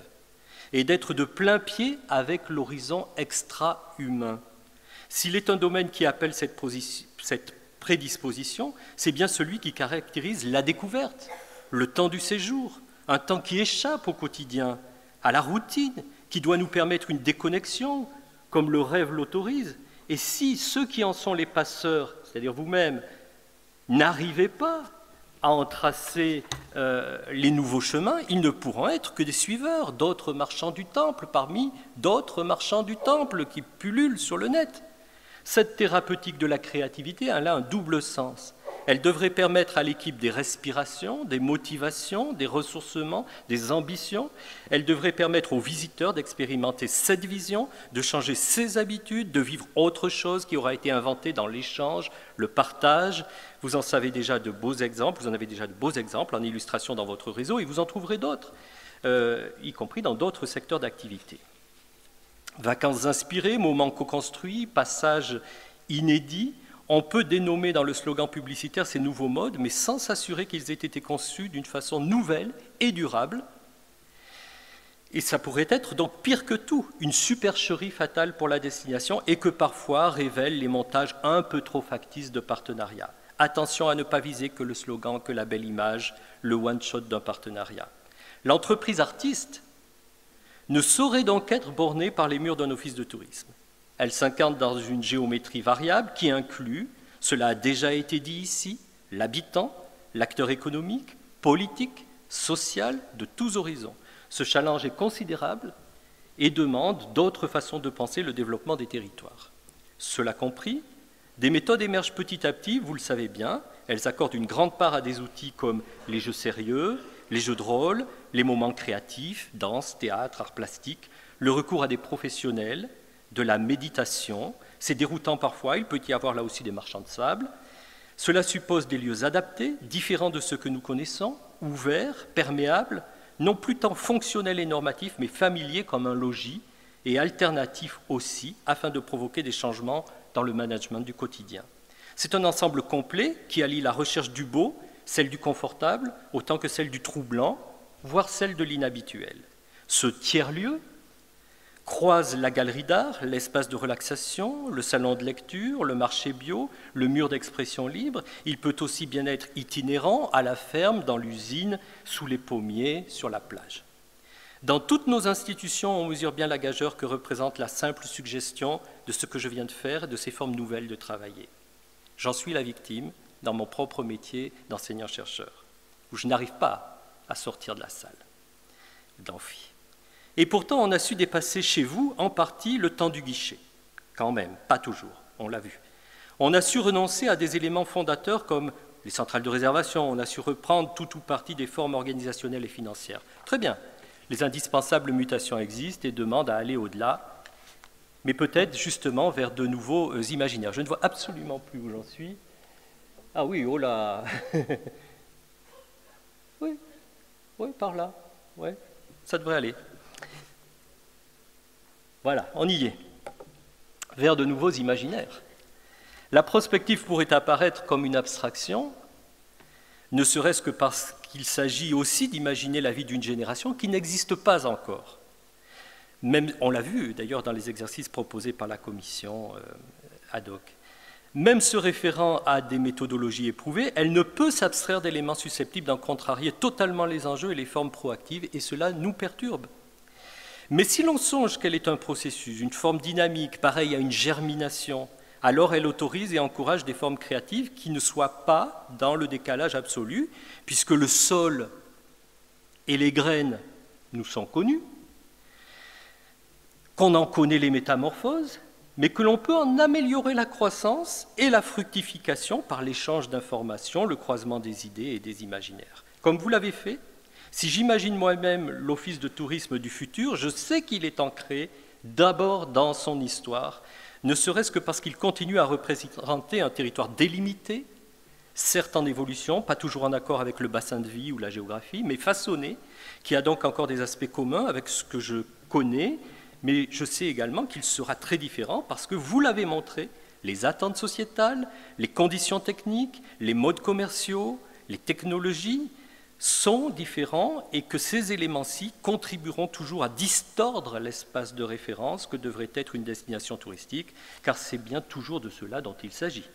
et d'être de plein pied avec l'horizon extra-humain. S'il est un domaine qui appelle cette prédisposition, c'est bien celui qui caractérise la découverte, le temps du séjour, un temps qui échappe au quotidien, à la routine, qui doit nous permettre une déconnexion, comme le rêve l'autorise. Et si ceux qui en sont les passeurs, c'est-à-dire vous-même, n'arrivez pas à en tracer les nouveaux chemins, ils ne pourront être que des suiveurs d'autres marchands du temple, parmi d'autres marchands du temple qui pullulent sur le net. Cette thérapeutique de la créativité a là un double sens. Elle devrait permettre à l'équipe des respirations, des motivations, des ressourcements, des ambitions. Elle devrait permettre aux visiteurs d'expérimenter cette vision, de changer ses habitudes, de vivre autre chose qui aura été inventé dans l'échange, le partage. Vous en avez déjà de beaux exemples en illustration dans votre réseau et vous en trouverez d'autres, y compris dans d'autres secteurs d'activité. Vacances inspirées, moments co-construits, passages inédits. On peut dénommer dans le slogan publicitaire ces nouveaux modes, mais sans s'assurer qu'ils aient été conçus d'une façon nouvelle et durable. Et ça pourrait être donc pire que tout, une supercherie fatale pour la destination et que parfois révèlent les montages un peu trop factices de partenariat. Attention à ne pas viser que le slogan, que la belle image, le one-shot d'un partenariat. L'entreprise artiste ne saurait donc être bornée par les murs d'un office de tourisme. Elle s'incarne dans une géométrie variable qui inclut, cela a déjà été dit ici, l'habitant, l'acteur économique, politique, social, de tous horizons. Ce challenge est considérable et demande d'autres façons de penser le développement des territoires. Cela compris, des méthodes émergent petit à petit, vous le savez bien, elles accordent une grande part à des outils comme les jeux sérieux, les jeux de rôle, les moments créatifs, danse, théâtre, arts plastiques, le recours à des professionnels, de la méditation. C'est déroutant parfois, il peut y avoir là aussi des marchands de sable. Cela suppose des lieux adaptés, différents de ceux que nous connaissons, ouverts, perméables, non plus tant fonctionnels et normatifs, mais familiers comme un logis, et alternatifs aussi, afin de provoquer des changements dans le management du quotidien. C'est un ensemble complet qui allie la recherche du beau, celle du confortable, autant que celle du troublant, voire celle de l'inhabituel. Ce tiers-lieu croise la galerie d'art, l'espace de relaxation, le salon de lecture, le marché bio, le mur d'expression libre. Il peut aussi bien être itinérant, à la ferme, dans l'usine, sous les pommiers, sur la plage. Dans toutes nos institutions, on mesure bien la gageure que représente la simple suggestion de ce que je viens de faire et de ces formes nouvelles de travailler. J'en suis la victime dans mon propre métier d'enseignant-chercheur, où je n'arrive pas à sortir de la salle d'amphi. Et pourtant, on a su dépasser chez vous, en partie, le temps du guichet. Quand même, pas toujours, on l'a vu. On a su renoncer à des éléments fondateurs comme les centrales de réservation, on a su reprendre tout ou partie des formes organisationnelles et financières. Très bien, les indispensables mutations existent et demandent à aller au-delà, mais peut-être justement vers de nouveaux imaginaires. Je ne vois absolument plus où j'en suis. Ah oui, oh là. Oui, par là, oui, ça devrait aller. Voilà, on y est, vers de nouveaux imaginaires. La prospective pourrait apparaître comme une abstraction, ne serait-ce que parce qu'il s'agit aussi d'imaginer la vie d'une génération qui n'existe pas encore. Même, on l'a vu d'ailleurs dans les exercices proposés par la commission ad hoc. Même se référant à des méthodologies éprouvées, elle ne peut s'abstraire d'éléments susceptibles d'en contrarier totalement les enjeux et les formes proactives, et cela nous perturbe. Mais si l'on songe qu'elle est un processus, une forme dynamique, pareille à une germination, alors elle autorise et encourage des formes créatives qui ne soient pas dans le décalage absolu, puisque le sol et les graines nous sont connus, qu'on en connaît les métamorphoses, mais que l'on peut en améliorer la croissance et la fructification par l'échange d'informations, le croisement des idées et des imaginaires. Comme vous l'avez fait, Si j'imagine moi-même l'Office de tourisme du futur, je sais qu'il est ancré d'abord dans son histoire, ne serait-ce que parce qu'il continue à représenter un territoire délimité, certes en évolution, pas toujours en accord avec le bassin de vie ou la géographie, mais façonné, qui a donc encore des aspects communs avec ce que je connais, mais je sais également qu'il sera très différent parce que vous l'avez montré, les attentes sociétales, les conditions techniques, les modes commerciaux, les technologies sont différents et que ces éléments-ci contribueront toujours à distordre l'espace de référence que devrait être une destination touristique, car c'est bien toujours de cela dont il s'agit.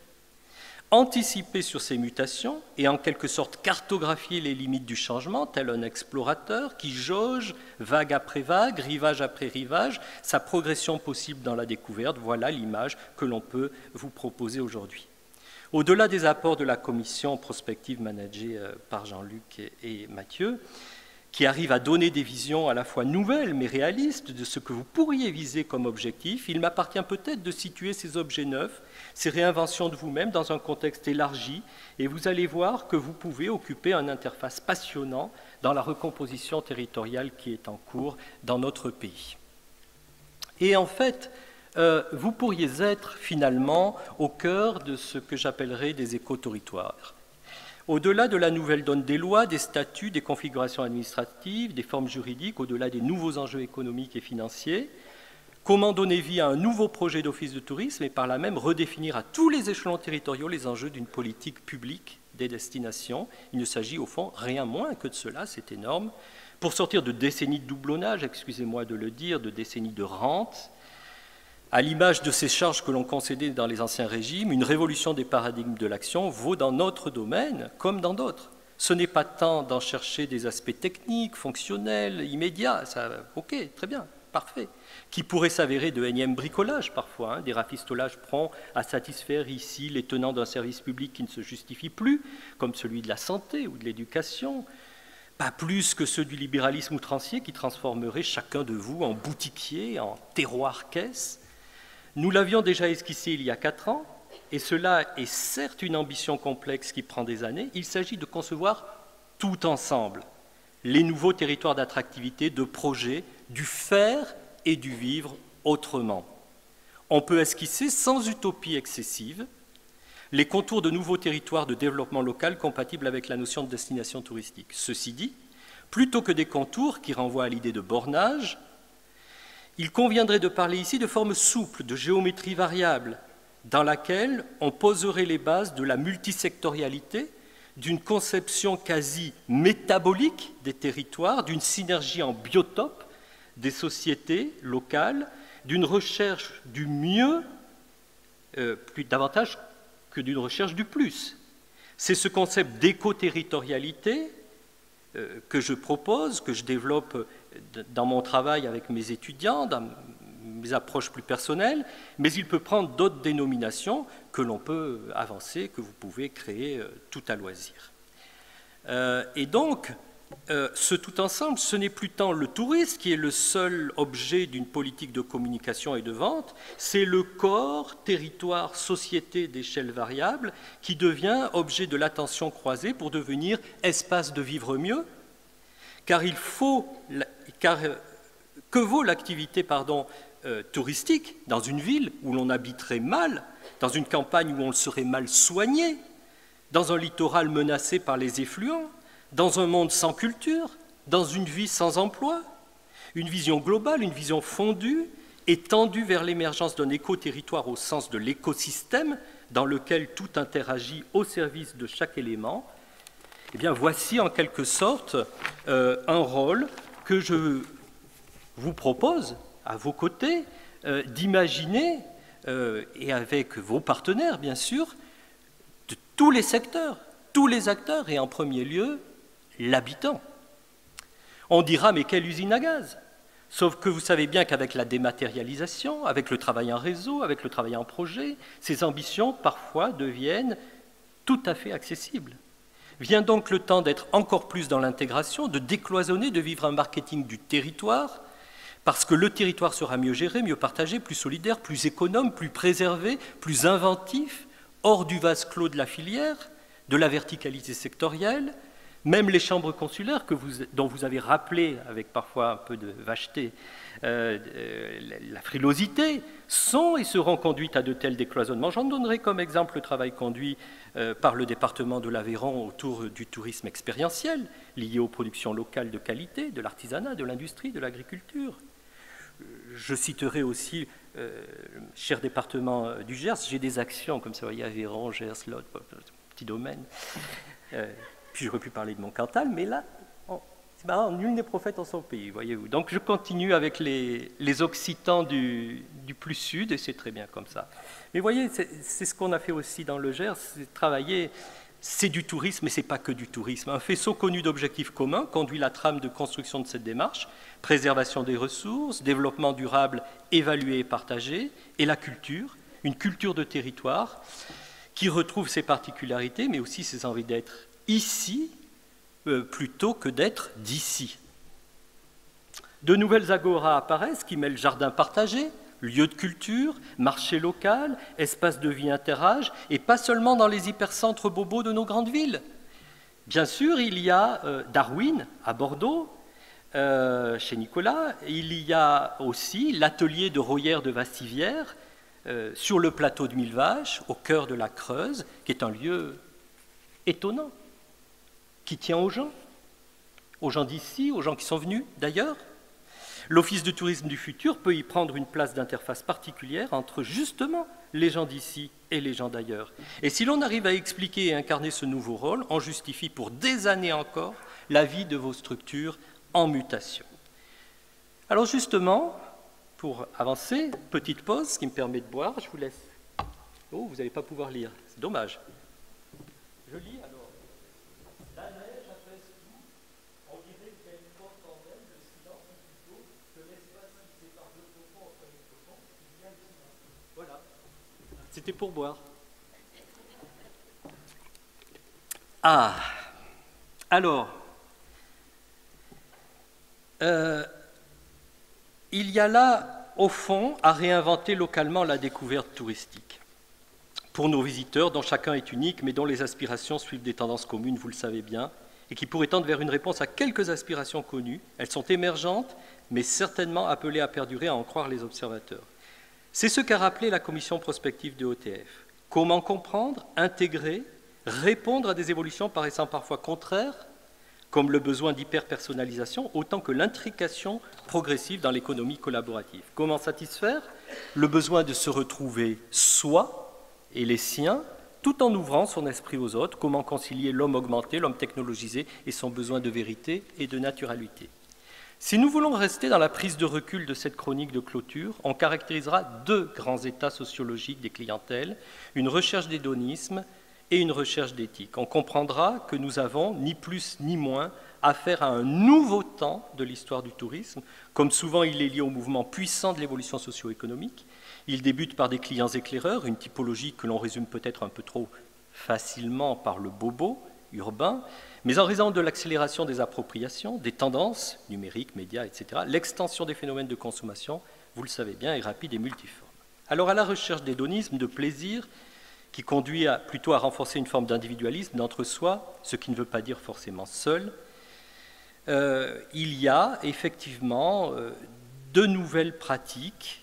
Anticiper sur ces mutations et en quelque sorte cartographier les limites du changement, tel un explorateur qui jauge, vague après vague, rivage après rivage, sa progression possible dans la découverte, voilà l'image que l'on peut vous proposer aujourd'hui. Au-delà des apports de la commission prospective managée par Jean-Luc et Mathieu, qui arrivent à donner des visions à la fois nouvelles mais réalistes de ce que vous pourriez viser comme objectif, il m'appartient peut-être de situer ces objets neufs, ces réinventions de vous-même dans un contexte élargi, et vous allez voir que vous pouvez occuper un interface passionnant dans la recomposition territoriale qui est en cours dans notre pays. Et en fait, vous pourriez être finalement au cœur de ce que j'appellerais des écoterritoires. Au-delà de la nouvelle donne des lois, des statuts, des configurations administratives, des formes juridiques, au-delà des nouveaux enjeux économiques et financiers, comment donner vie à un nouveau projet d'office de tourisme et par là même redéfinir à tous les échelons territoriaux les enjeux d'une politique publique des destinations. Il ne s'agit au fond rien moins que de cela, c'est énorme, pour sortir de décennies de doublonnage, excusez-moi de le dire, de décennies de rente. À l'image de ces charges que l'on concédait dans les anciens régimes, une révolution des paradigmes de l'action vaut dans notre domaine comme dans d'autres. Ce n'est pas tant d'en chercher des aspects techniques, fonctionnels, immédiats, ça, ok, très bien, parfait, qui pourraient s'avérer de énième bricolage parfois, des rafistolages prompts à satisfaire ici les tenants d'un service public qui ne se justifie plus, comme celui de la santé ou de l'éducation, pas plus que ceux du libéralisme outrancier qui transformerait chacun de vous en boutiquier, en terroir-caisse. Nous l'avions déjà esquissé il y a 4 ans, et cela est certes une ambition complexe qui prend des années. Il s'agit de concevoir tout ensemble les nouveaux territoires d'attractivité, de projets, du faire et du vivre autrement. On peut esquisser sans utopie excessive les contours de nouveaux territoires de développement local compatibles avec la notion de destination touristique. Ceci dit, plutôt que des contours qui renvoient à l'idée de bornage, il conviendrait de parler ici de formes souples, de géométrie variable, dans laquelle on poserait les bases de la multisectorialité, d'une conception quasi métabolique des territoires, d'une synergie en biotope des sociétés locales, d'une recherche du mieux, davantage que d'une recherche du plus. C'est ce concept d'éco-territorialité que je propose, que je développe dans mon travail avec mes étudiants, dans mes approches plus personnelles, mais il peut prendre d'autres dénominations que l'on peut avancer, que vous pouvez créer tout à loisir. Et donc, ce tout ensemble, ce n'est plus tant le tourisme qui est le seul objet d'une politique de communication et de vente, c'est le corps, territoire, société d'échelle variable qui devient objet de l'attention croisée pour devenir espace de vivre mieux, car que vaut l'activité touristique dans une ville où l'on habiterait mal, dans une campagne où on serait mal soigné, dans un littoral menacé par les effluents, dans un monde sans culture, dans une vie sans emploi? Une vision globale, une vision fondue et tendue vers l'émergence d'un éco-territoire au sens de l'écosystème dans lequel tout interagit au service de chaque élément. Eh bien, voici en quelque sorte un rôle que je vous propose, à vos côtés, d'imaginer, et avec vos partenaires, bien sûr, de tous les secteurs, tous les acteurs, et en premier lieu, l'habitant. On dira, mais quelle usine à gaz? Sauf que vous savez bien qu'avec la dématérialisation, avec le travail en réseau, avec le travail en projet, ces ambitions, parfois, deviennent tout à fait accessibles. Vient donc le temps d'être encore plus dans l'intégration, de décloisonner, de vivre un marketing du territoire, parce que le territoire sera mieux géré, mieux partagé, plus solidaire, plus économe, plus préservé, plus inventif, hors du vase clos de la filière, de la verticalité sectorielle, Même les chambres consulaires, dont vous avez rappelé, avec parfois un peu de vacheté, la frilosité, sont et seront conduites à de tels décloisonnements. J'en donnerai comme exemple le travail conduit par le département de l'Aveyron autour du tourisme expérientiel, lié aux productions locales de qualité, de l'artisanat, de l'industrie, de l'agriculture. Je citerai aussi, cher département du Gers, j'ai des actions comme ça, vous voyez, Aveyron, Gers, Lot, petit domaine. Puis j'aurais pu parler de mon Cantal, mais là, c'est marrant, nul n'est prophète en son pays, voyez-vous. Donc je continue avec les Occitans du plus sud, et c'est très bien comme ça. Mais voyez, c'est ce qu'on a fait aussi dans le Gers, c'est travailler, c'est du tourisme, mais ce n'est pas que du tourisme. Un faisceau connu d'objectifs communs conduit la trame de construction de cette démarche, préservation des ressources, développement durable, évalué et partagé, et la culture, une culture de territoire qui retrouve ses particularités, mais aussi ses envies d'être ici, plutôt que d'être d'ici. De nouvelles agoras apparaissent qui mêlent jardin partagé, lieu de culture, marché local, espace de vie interâge, et pas seulement dans les hypercentres bobos de nos grandes villes. Bien sûr, il y a Darwin à Bordeaux, chez Nicolas, il y a aussi l'atelier de Royère de Vastivière, sur le plateau de Millevaches, au cœur de la Creuse, qui est un lieu étonnant, qui tient aux gens d'ici, aux gens qui sont venus d'ailleurs. L'Office de tourisme du futur peut y prendre une place d'interface particulière entre justement les gens d'ici et les gens d'ailleurs. Et si l'on arrive à expliquer et incarner ce nouveau rôle, on justifie pour des années encore la vie de vos structures en mutation. Alors justement, pour avancer, petite pause qui me permet de boire, je vous laisse. Oh, vous n'allez pas pouvoir lire, c'est dommage. Je lis alors. La neige apaise tout, on dirait qu'il y a une porte en elle, le silence plutôt, que l'espace qui sépare deux profonds entre les profonds, il y a le silence. Voilà. C'était pour boire. Ah, alors, il y a là, au fond, à réinventer localement la découverte touristique. Pour nos visiteurs, dont chacun est unique, mais dont les aspirations suivent des tendances communes, vous le savez bien, et qui pourraient tendre vers une réponse à quelques aspirations connues. Elles sont émergentes, mais certainement appelées à perdurer, à en croire les observateurs. C'est ce qu'a rappelé la commission prospective de OTF. Comment comprendre, intégrer, répondre à des évolutions paraissant parfois contraires, comme le besoin d'hyper-personnalisation, autant que l'intrication progressive dans l'économie collaborative. Comment satisfaire le besoin de se retrouver soi et les siens, tout en ouvrant son esprit aux autres. Comment concilier l'homme augmenté, l'homme technologisé et son besoin de vérité et de naturalité. Si nous voulons rester dans la prise de recul de cette chronique de clôture, on caractérisera deux grands états sociologiques des clientèles, une recherche d'hédonisme et une recherche d'éthique. On comprendra que nous avons, ni plus ni moins, affaire à un nouveau temps de l'histoire du tourisme. Comme souvent, il est lié au mouvement puissant de l'évolution socio-économique. Il débute par des clients éclaireurs, une typologie que l'on résume peut-être un peu trop facilement par le bobo urbain, mais en raison de l'accélération des appropriations, des tendances, numériques, médias, etc., l'extension des phénomènes de consommation, vous le savez bien, est rapide et multiforme. Alors à la recherche d'hédonisme, de plaisir, qui conduit plutôt à renforcer une forme d'individualisme, d'entre-soi, ce qui ne veut pas dire forcément seul, il y a effectivement de nouvelles pratiques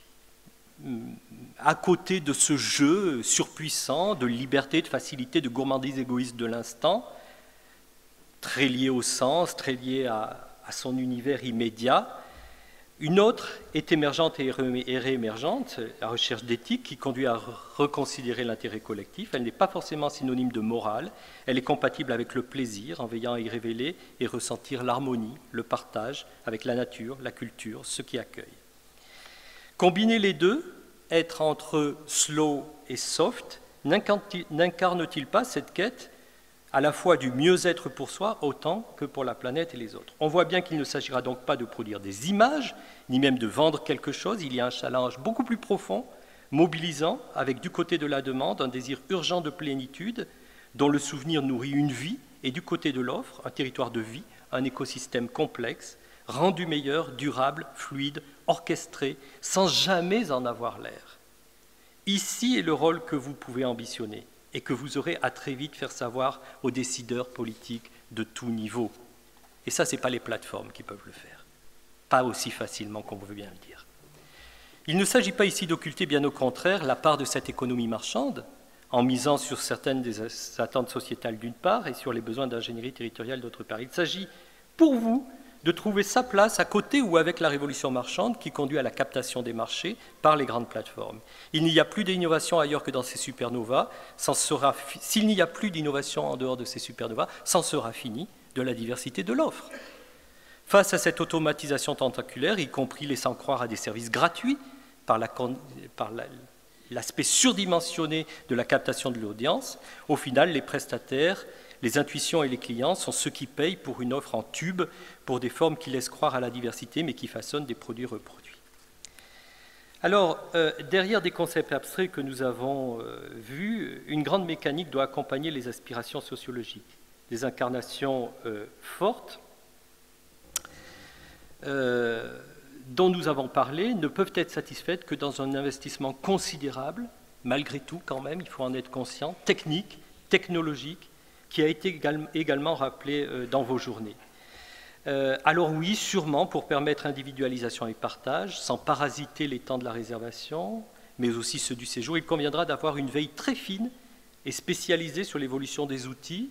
à côté de ce jeu surpuissant de liberté, de facilité, de gourmandise égoïste de l'instant, très lié au sens, très lié à son univers immédiat. Une autre est émergente et réémergente, la recherche d'éthique qui conduit à reconsidérer l'intérêt collectif. Elle n'est pas forcément synonyme de morale, elle est compatible avec le plaisir en veillant à y révéler et ressentir l'harmonie, le partage avec la nature, la culture, ce qui accueille. Combiner les deux, être entre slow et soft, n'incarne-t-il pas cette quête à la fois du mieux-être pour soi autant que pour la planète et les autres? On voit bien qu'il ne s'agira donc pas de produire des images, ni même de vendre quelque chose. Il y a un challenge beaucoup plus profond, mobilisant, avec du côté de la demande un désir urgent de plénitude, dont le souvenir nourrit une vie, et du côté de l'offre, un territoire de vie, un écosystème complexe, rendu meilleur, durable, fluide, orchestré, sans jamais en avoir l'air. Ici est le rôle que vous pouvez ambitionner et que vous aurez à très vite faire savoir aux décideurs politiques de tout niveau. Et ça, ce n'est pas les plateformes qui peuvent le faire. Pas aussi facilement qu'on veut bien le dire. Il ne s'agit pas ici d'occulter, bien au contraire, la part de cette économie marchande, en misant sur certaines des attentes sociétales d'une part et sur les besoins d'ingénierie territoriale d'autre part. Il s'agit, pour vous, de trouver sa place à côté ou avec la révolution marchande qui conduit à la captation des marchés par les grandes plateformes. Il n'y a plus d'innovation ailleurs que dans ces supernovas, s'il n'y a plus d'innovation en dehors de ces supernovas, c'en sera fini de la diversité de l'offre. Face à cette automatisation tentaculaire, y compris laissant croire à des services gratuits par l'aspect surdimensionné de la captation de l'audience, au final, les prestataires, les intuitions et les clients sont ceux qui payent pour une offre en tube, pour des formes qui laissent croire à la diversité, mais qui façonnent des produits reproduits. Alors, derrière des concepts abstraits que nous avons vus, une grande mécanique doit accompagner les aspirations sociologiques. Des incarnations fortes, dont nous avons parlé, ne peuvent être satisfaites que dans un investissement considérable, malgré tout quand même, il faut en être conscient, technique, technologique, qui a été également rappelé dans vos journées. Alors oui, sûrement pour permettre individualisation et partage, sans parasiter les temps de la réservation, mais aussi ceux du séjour, il conviendra d'avoir une veille très fine et spécialisée sur l'évolution des outils,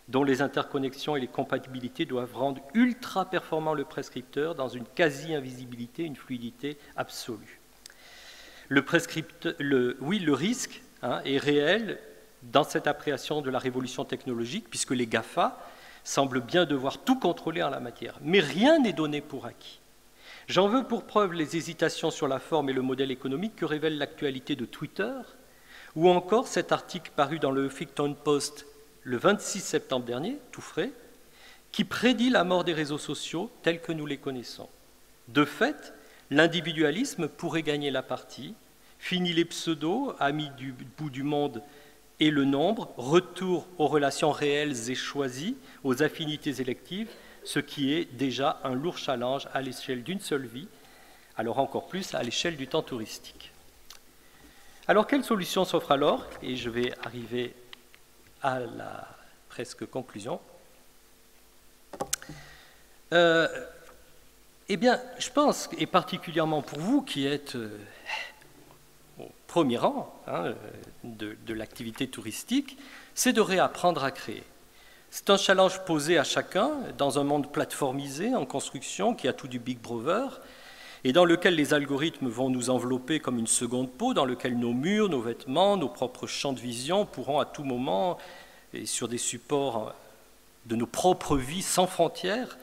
dont les interconnexions et les compatibilités doivent rendre ultra performant le prescripteur dans une quasi-invisibilité, une fluidité absolue. Le risque est réel dans cette appréciation de la révolution technologique, puisque les GAFA semblent bien devoir tout contrôler en la matière. Mais rien n'est donné pour acquis. J'en veux pour preuve les hésitations sur la forme et le modèle économique que révèle l'actualité de Twitter, ou encore cet article paru dans le Huffington Post le 26 septembre dernier, tout frais, qui prédit la mort des réseaux sociaux tels que nous les connaissons. De fait, l'individualisme pourrait gagner la partie, fini les pseudos, amis du bout du monde et le nombre, retour aux relations réelles et choisies, aux affinités électives, ce qui est déjà un lourd challenge à l'échelle d'une seule vie, alors encore plus à l'échelle du temps touristique. Alors, quelle solution s'offre alors? Et je vais arriver à la presque conclusion. Eh bien, je pense, et particulièrement pour vous qui êtes au premier rang de l'activité touristique, c'est de réapprendre à créer. C'est un challenge posé à chacun dans un monde plateformisé, en construction, qui a tout du Big Brother, et dans lequel les algorithmes vont nous envelopper comme une seconde peau, dans lequel nos murs, nos vêtements, nos propres champs de vision pourront à tout moment, et sur des supports de nos propres vies sans frontières,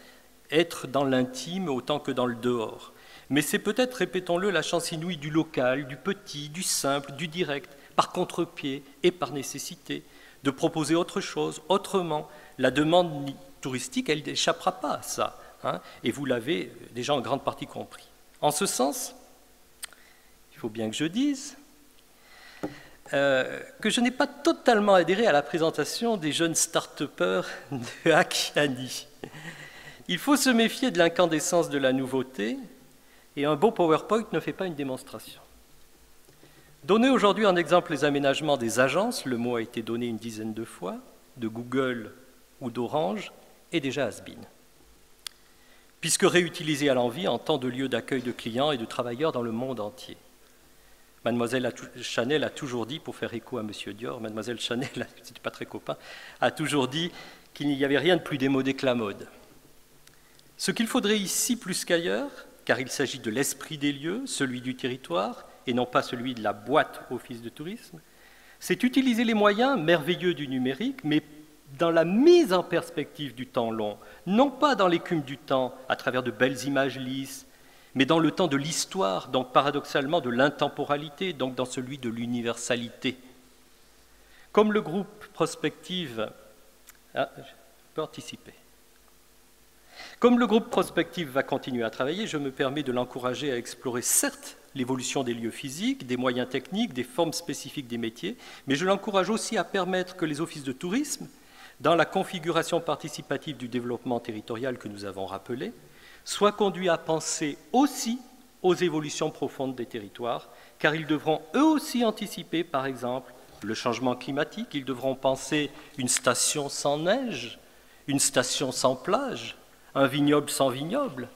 être dans l'intime autant que dans le dehors. Mais c'est peut-être, répétons-le, la chance inouïe du local, du petit, du simple, du direct, par contre-pied et par nécessité, de proposer autre chose, autrement. La demande touristique, elle n'échappera pas à ça, et vous l'avez déjà en grande partie compris. En ce sens, il faut bien que je dise que je n'ai pas totalement adhéré à la présentation des jeunes start-upers de Hackiani. Il faut se méfier de l'incandescence de la nouveauté, et un beau PowerPoint ne fait pas une démonstration. Donner aujourd'hui en exemple les aménagements des agences, le mot a été donné une dizaine de fois, de Google ou d'Orange, est déjà has-been. Puisque réutilisé à l'envi en tant de lieu d'accueil de clients et de travailleurs dans le monde entier. Mademoiselle Chanel a toujours dit, pour faire écho à Monsieur Dior, Mademoiselle Chanel, c'était pas très copain, a toujours dit qu'il n'y avait rien de plus démodé que la mode. Ce qu'il faudrait ici plus qu'ailleurs, car il s'agit de l'esprit des lieux, celui du territoire, et non pas celui de la boîte office de tourisme, c'est utiliser les moyens merveilleux du numérique, mais dans la mise en perspective du temps long, non pas dans l'écume du temps, à travers de belles images lisses, mais dans le temps de l'histoire, donc paradoxalement de l'intemporalité, donc dans celui de l'universalité. Comme le groupe Prospective... je peux anticiper. Comme le groupe Prospective va continuer à travailler, je me permets de l'encourager à explorer, certes, l'évolution des lieux physiques, des moyens techniques, des formes spécifiques des métiers, mais je l'encourage aussi à permettre que les offices de tourisme, dans la configuration participative du développement territorial que nous avons rappelé, soient conduits à penser aussi aux évolutions profondes des territoires, car ils devront eux aussi anticiper, par exemple, le changement climatique, ils devront penser une station sans neige, une station sans plage, un vignoble sans vignoble,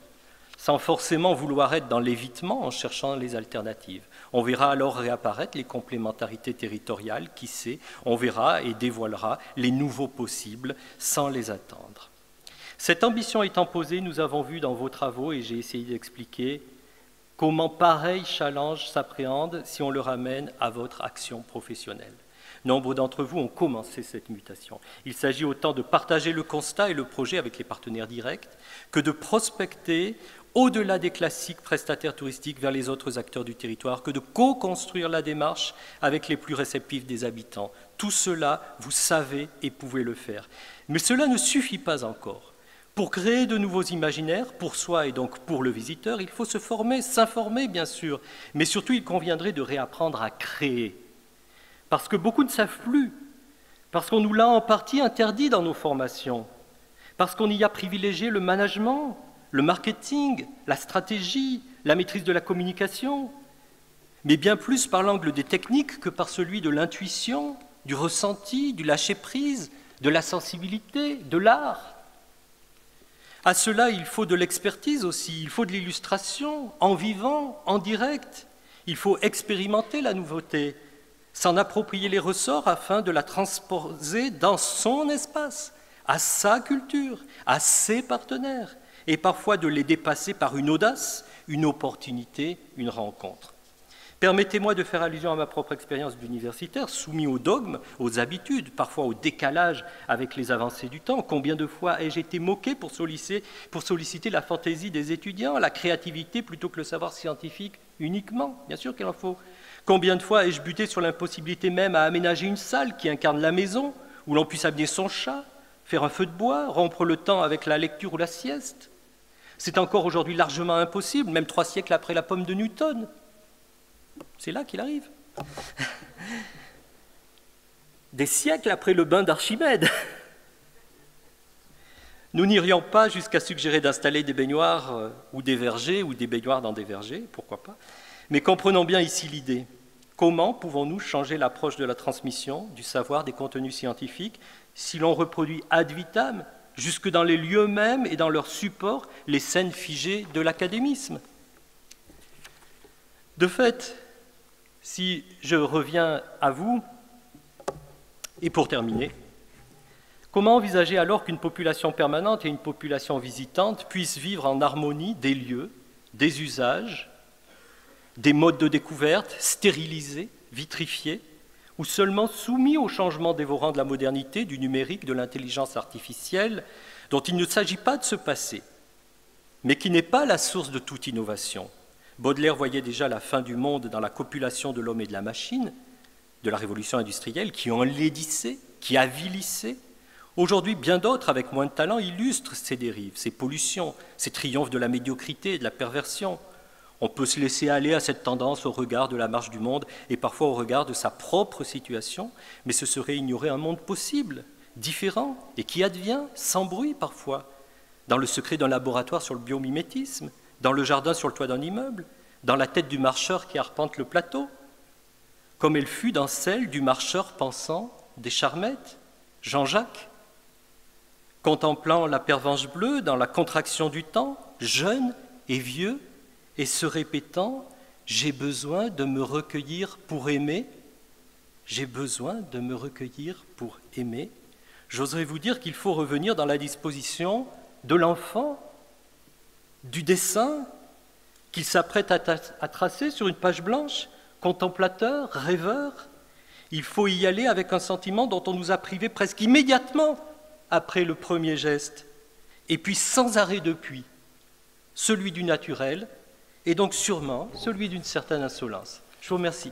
sans forcément vouloir être dans l'évitement en cherchant les alternatives. On verra alors réapparaître les complémentarités territoriales, qui sait, on verra et dévoilera les nouveaux possibles sans les attendre. Cette ambition étant posée, nous avons vu dans vos travaux, et j'ai essayé d'expliquer, comment pareil challenge s'appréhende si on le ramène à votre action professionnelle. Nombre d'entre vous ont commencé cette mutation. Il s'agit autant de partager le constat et le projet avec les partenaires directs que de prospecter au-delà des classiques prestataires touristiques vers les autres acteurs du territoire, que de co-construire la démarche avec les plus réceptifs des habitants. Tout cela, vous savez et pouvez le faire. Mais cela ne suffit pas encore. Pour créer de nouveaux imaginaires, pour soi et donc pour le visiteur, il faut se former, s'informer bien sûr, mais surtout il conviendrait de réapprendre à créer. Parce que beaucoup ne savent plus, parce qu'on nous l'a en partie interdit dans nos formations, parce qu'on y a privilégié le management, le marketing, la stratégie, la maîtrise de la communication, mais bien plus par l'angle des techniques que par celui de l'intuition, du ressenti, du lâcher-prise, de la sensibilité, de l'art. À cela, il faut de l'expertise aussi, il faut de l'illustration, en vivant, en direct. Il faut expérimenter la nouveauté, s'en approprier les ressorts afin de la transposer dans son espace, à sa culture, à ses partenaires, et parfois de les dépasser par une audace, une opportunité, une rencontre. Permettez-moi de faire allusion à ma propre expérience d'universitaire, soumis aux dogmes, aux habitudes, parfois au décalage avec les avancées du temps. Combien de fois ai-je été moqué pour solliciter la fantaisie des étudiants, la créativité plutôt que le savoir scientifique uniquement? Bien sûr qu'il en faut. Combien de fois ai-je buté sur l'impossibilité même à aménager une salle qui incarne la maison, où l'on puisse amener son chat, faire un feu de bois, rompre le temps avec la lecture ou la sieste? C'est encore aujourd'hui largement impossible, même 3 siècles après la pomme de Newton. C'est là qu'il arrive. Des siècles après le bain d'Archimède. Nous n'irions pas jusqu'à suggérer d'installer des baignoires ou des vergers, ou des baignoires dans des vergers, pourquoi pas. Mais comprenons bien ici l'idée. Comment pouvons-nous changer l'approche de la transmission, du savoir, des contenus scientifiques, si l'on reproduit ad vitam, jusque dans les lieux mêmes et dans leurs supports, les scènes figées de l'académisme? De fait, si je reviens à vous, et pour terminer, comment envisager alors qu'une population permanente et une population visitante puissent vivre en harmonie des lieux, des usages, des modes de découverte stérilisés, vitrifiés, ou seulement soumis au changement dévorant de la modernité, du numérique, de l'intelligence artificielle, dont il ne s'agit pas de se passer, mais qui n'est pas la source de toute innovation. Baudelaire voyait déjà la fin du monde dans la copulation de l'homme et de la machine, de la révolution industrielle, qui enlaidissait, qui avilissait. Aujourd'hui, bien d'autres, avec moins de talent, illustrent ces dérives, ces pollutions, ces triomphes de la médiocrité et de la perversion. On peut se laisser aller à cette tendance au regard de la marche du monde et parfois au regard de sa propre situation, mais ce serait ignorer un monde possible, différent, et qui advient, sans bruit parfois, dans le secret d'un laboratoire sur le biomimétisme, dans le jardin sur le toit d'un immeuble, dans la tête du marcheur qui arpente le plateau, comme elle fut dans celle du marcheur pensant des Charmettes, Jean-Jacques, contemplant la pervenche bleue dans la contraction du temps, jeune et vieux, et se répétant « J'ai besoin de me recueillir pour aimer, j'ai besoin de me recueillir pour aimer ». J'oserais vous dire qu'il faut revenir dans la disposition de l'enfant, du dessin qu'il s'apprête à tracer sur une page blanche, contemplateur, rêveur. Il faut y aller avec un sentiment dont on nous a privés presque immédiatement après le premier geste, et puis sans arrêt depuis, celui du naturel, et donc sûrement celui d'une certaine insolence. Je vous remercie.